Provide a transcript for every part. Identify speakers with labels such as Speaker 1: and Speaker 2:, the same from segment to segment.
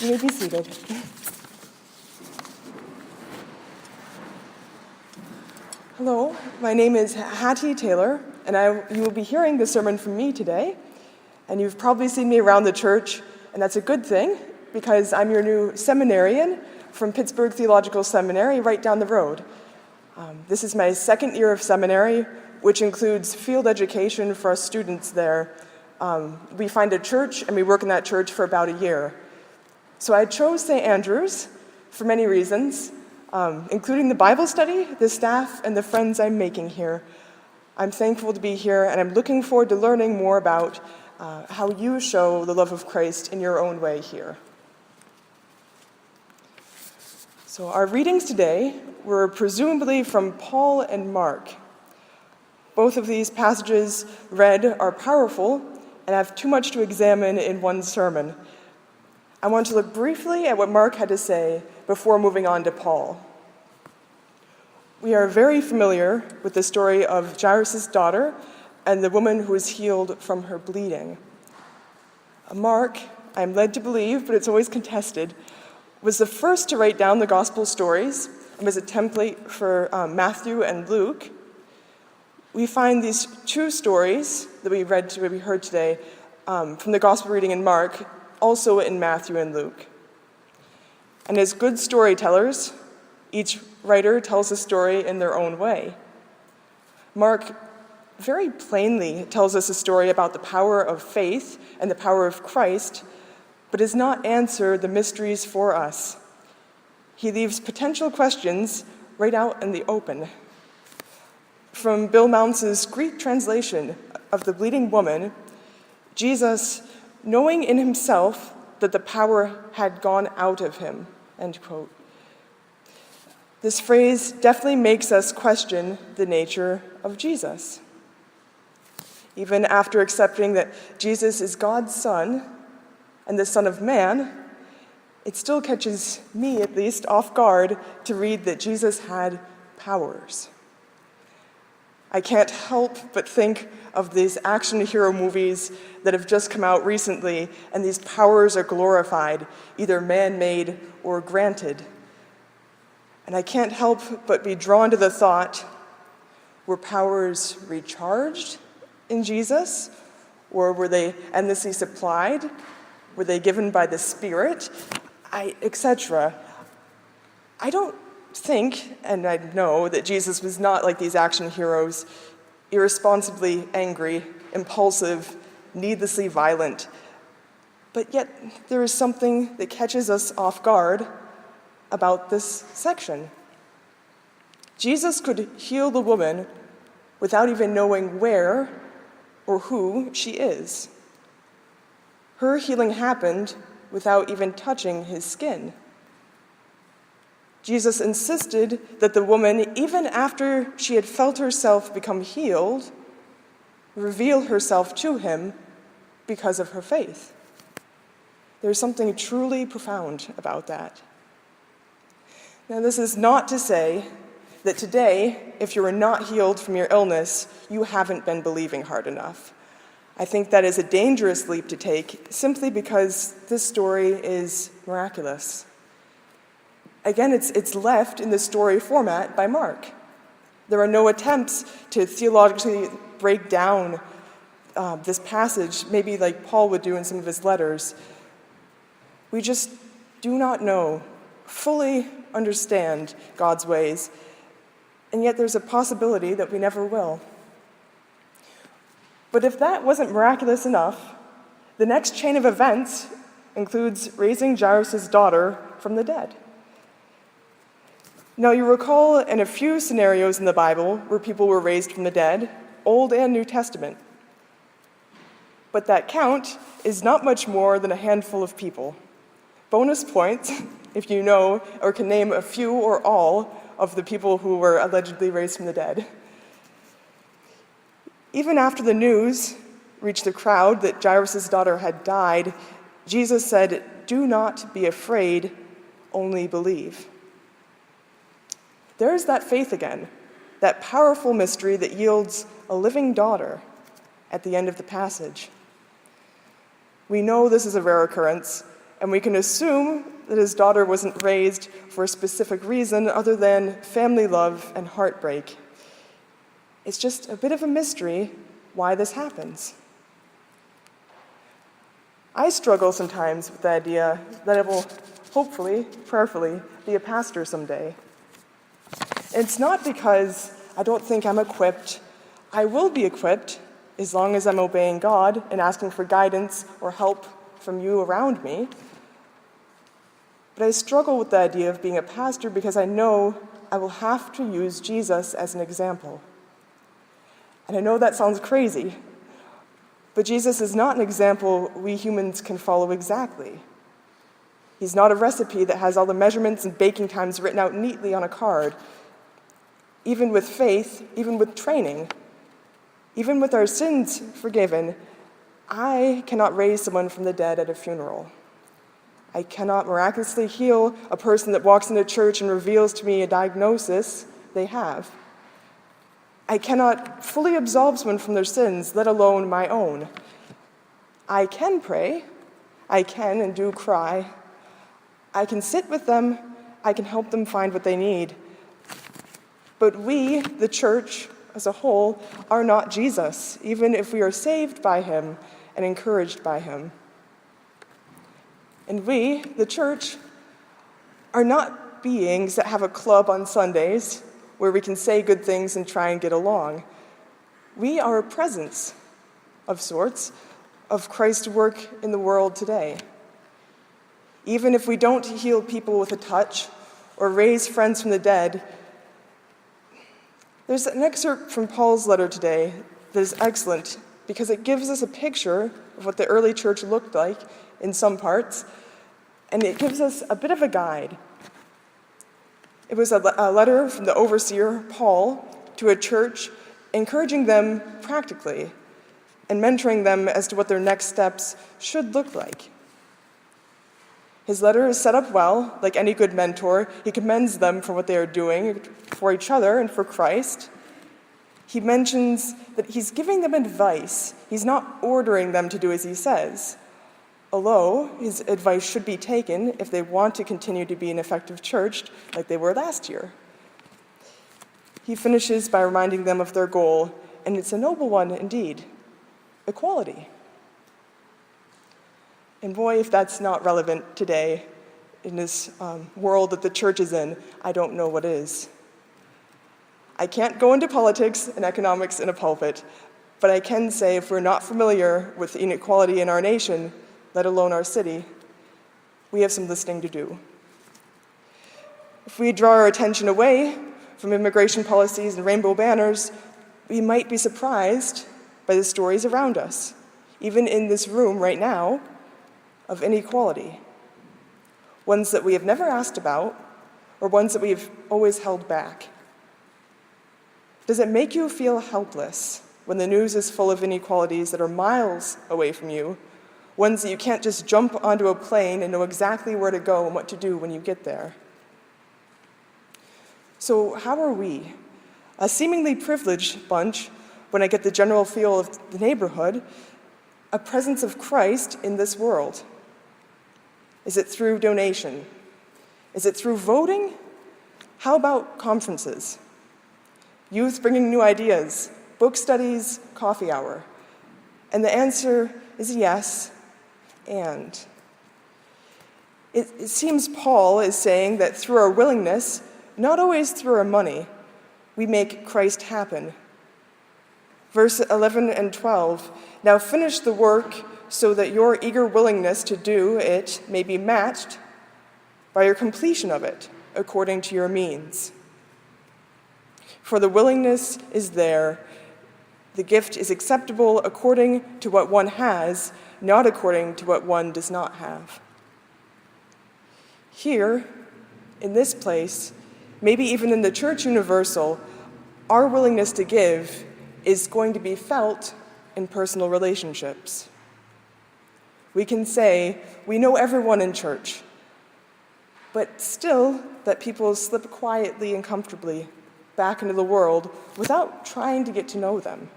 Speaker 1: You may be seated. Hello, my name is Hattie Taylor, and you will be hearing this sermon from me today. And you've probably seen me around the church, and that's a good thing, because I'm your new seminarian from Pittsburgh Theological Seminary right down the road. This is my second year of seminary, which includes field education for our students there. We find a church, and we work in that church for about a year. So I chose St. Andrews for many reasons, including the Bible study, the staff, and the friends I'm making here. I'm thankful to be here, and I'm looking forward to learning more about how you show the love of Christ in your own way here. So our readings today were presumably from Paul and Mark. Both of these passages read are powerful and have too much to examine in one sermon. I want to look briefly at what Mark had to say before moving on to Paul. We are very familiar with the story of Jairus' daughter and the woman who was healed from her bleeding. Mark, I'm led to believe, but it's always contested, was the first to write down the gospel stories and was a template for Matthew and Luke. We find these two stories that we heard today from the gospel reading in Mark, also in Matthew and Luke. And as good storytellers, each writer tells a story in their own way. Mark very plainly tells us a story about the power of faith and the power of Christ, but does not answer the mysteries for us. He leaves potential questions right out in the open. From Bill Mounce's Greek translation of the bleeding woman, Jesus, knowing in himself that the power had gone out of him, end quote. This phrase definitely makes us question the nature of Jesus. Even after accepting that Jesus is God's Son and the Son of Man, it still catches me, at least, off guard to read that Jesus had powers. I can't help but think of these action hero movies that have just come out recently, and these powers are glorified, either man-made or granted. And I can't help but be drawn to the thought, were powers recharged in Jesus? Or were they endlessly supplied? Were they given by the Spirit? Etc. I don't think, and I know, that Jesus was not like these action heroes, irresponsibly angry, impulsive, needlessly violent. But yet, there is something that catches us off guard about this section. Jesus could heal the woman without even knowing where or who she is. Her healing happened without even touching his skin. Jesus insisted that the woman, even after she had felt herself become healed, reveal herself to him because of her faith. There's something truly profound about that. Now, this is not to say that today, if you are not healed from your illness, you haven't been believing hard enough. I think that is a dangerous leap to take simply because this story is miraculous. Again, it's left in the story format by Mark. There are no attempts to theologically break down this passage, maybe like Paul would do in some of his letters. We just do not know, fully understand God's ways, and yet there's a possibility that we never will. But if that wasn't miraculous enough, the next chain of events includes raising Jairus' daughter from the dead. Now, you recall in a few scenarios in the Bible where people were raised from the dead, Old and New Testament. But that count is not much more than a handful of people. Bonus points if you know or can name a few or all of the people who were allegedly raised from the dead. Even after the news reached the crowd that Jairus' daughter had died, Jesus said, "Do not be afraid, only believe." There's that faith again, that powerful mystery that yields a living daughter at the end of the passage. We know this is a rare occurrence, and we can assume that his daughter wasn't raised for a specific reason other than family love and heartbreak. It's just a bit of a mystery why this happens. I struggle sometimes with the idea that I will hopefully, prayerfully, be a pastor someday. It's not because I don't think I'm equipped. I will be equipped as long as I'm obeying God and asking for guidance or help from you around me. But I struggle with the idea of being a pastor because I know I will have to use Jesus as an example. And I know that sounds crazy, but Jesus is not an example we humans can follow exactly. He's not a recipe that has all the measurements and baking times written out neatly on a card. Even with faith, even with training, even with our sins forgiven, I cannot raise someone from the dead at a funeral. I cannot miraculously heal a person that walks into church and reveals to me a diagnosis they have. I cannot fully absolve someone from their sins, let alone my own. I can pray. I can and do cry. I can sit with them. I can help them find what they need. But we, the church as a whole, are not Jesus, even if we are saved by him and encouraged by him. And we, the church, are not beings that have a club on Sundays where we can say good things and try and get along. We are a presence of sorts of Christ's work in the world today. Even if we don't heal people with a touch or raise friends from the dead, there's an excerpt from Paul's letter today that is excellent because it gives us a picture of what the early church looked like in some parts, and it gives us a bit of a guide. It was a letter from the overseer, Paul, to a church, encouraging them practically and mentoring them as to what their next steps should look like. His letter is set up well. Like any good mentor, he commends them for what they are doing for each other and for Christ. He mentions that he's giving them advice. He's not ordering them to do as he says. Although his advice should be taken if they want to continue to be an effective church like they were last year. He finishes by reminding them of their goal, and it's a noble one indeed: equality. And boy, if that's not relevant today in this world that the church is in, I don't know what is. I can't go into politics and economics in a pulpit, but I can say if we're not familiar with inequality in our nation, let alone our city, we have some listening to do. If we draw our attention away from immigration policies and rainbow banners, we might be surprised by the stories around us, even in this room right now, of inequality. Ones that we have never asked about, or ones that we've always held back. Does it make you feel helpless when the news is full of inequalities that are miles away from you, ones that you can't just jump onto a plane and know exactly where to go and what to do when you get there? So how are we, a seemingly privileged bunch, when I get the general feel of the neighborhood, a presence of Christ in this world? Is it through donation? Is it through voting? How about conferences? Youth bringing new ideas, book studies, coffee hour. And the answer is yes, and. It seems Paul is saying that through our willingness, not always through our money, we make Christ happen. Verse 11 and 12, now finish the work so that your eager willingness to do it may be matched by your completion of it, according to your means. For the willingness is there. The gift is acceptable according to what one has, not according to what one does not have. Here, in this place, maybe even in the Church Universal, our willingness to give is going to be felt in personal relationships. We can say, we know everyone in church, but still that people slip quietly and comfortably back into the world without trying to get to know them.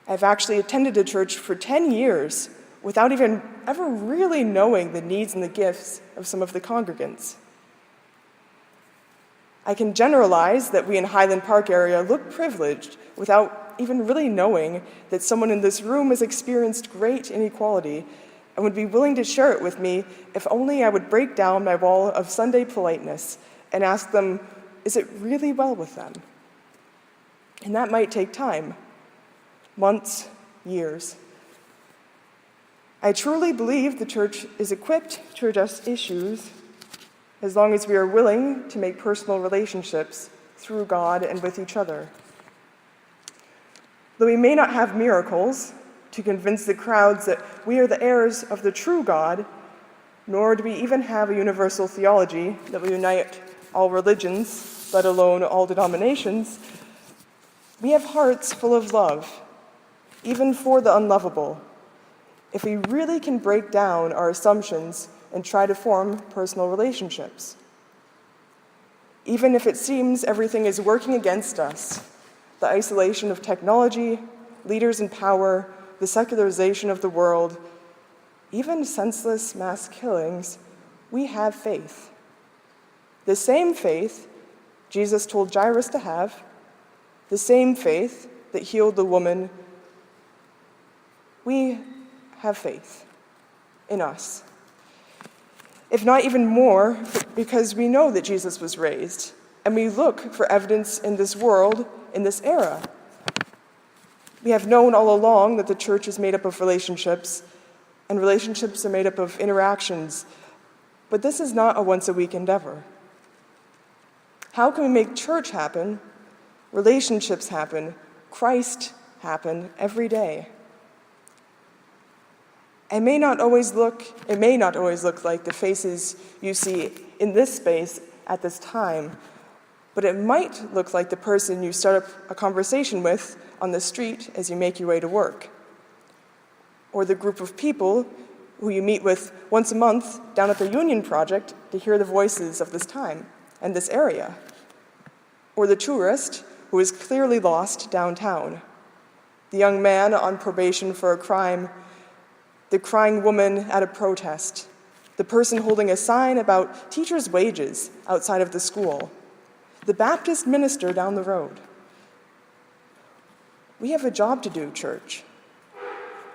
Speaker 1: I've actually attended a church for 10 years without even ever really knowing the needs and the gifts of some of the congregants. I can generalize that we in Highland Park area look privileged without even really knowing that someone in this room has experienced great inequality and would be willing to share it with me if only I would break down my wall of Sunday politeness and ask them, is it really well with them? And that might take time, months, years. I truly believe the church is equipped to address issues as long as we are willing to make personal relationships through God and with each other. Though we may not have miracles to convince the crowds that we are the heirs of the true God, nor do we even have a universal theology that will unite all religions, let alone all denominations, we have hearts full of love, even for the unlovable, if we really can break down our assumptions and try to form personal relationships. Even if it seems everything is working against us, the isolation of technology, leaders in power, the secularization of the world, even senseless mass killings, we have faith. The same faith Jesus told Jairus to have, the same faith that healed the woman. We have faith in us. If not even more, because we know that Jesus was raised, and we look for evidence in this world, in this era. We have known all along that the church is made up of relationships, and relationships are made up of interactions, but this is not a once-a-week endeavor. How can we make church happen, relationships happen, Christ happen every day? It may not always look like the faces you see in this space at this time, but it might look like the person you start up a conversation with on the street as you make your way to work, or the group of people who you meet with once a month down at the Union Project to hear the voices of this time and this area, or the tourist who is clearly lost downtown, the young man on probation for a crime, the crying woman at a protest, the person holding a sign about teachers' wages outside of the school, the Baptist minister down the road. We have a job to do, church,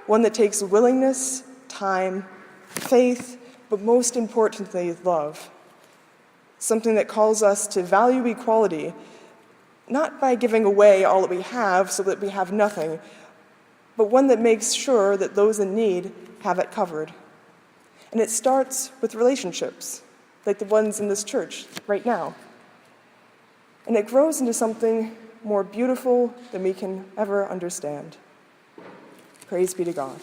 Speaker 1: one that takes willingness, time, faith, but most importantly, love, something that calls us to value equality, not by giving away all that we have so that we have nothing, but one that makes sure that those in need have it covered. And it starts with relationships, like the ones in this church right now. And it grows into something more beautiful than we can ever understand. Praise be to God.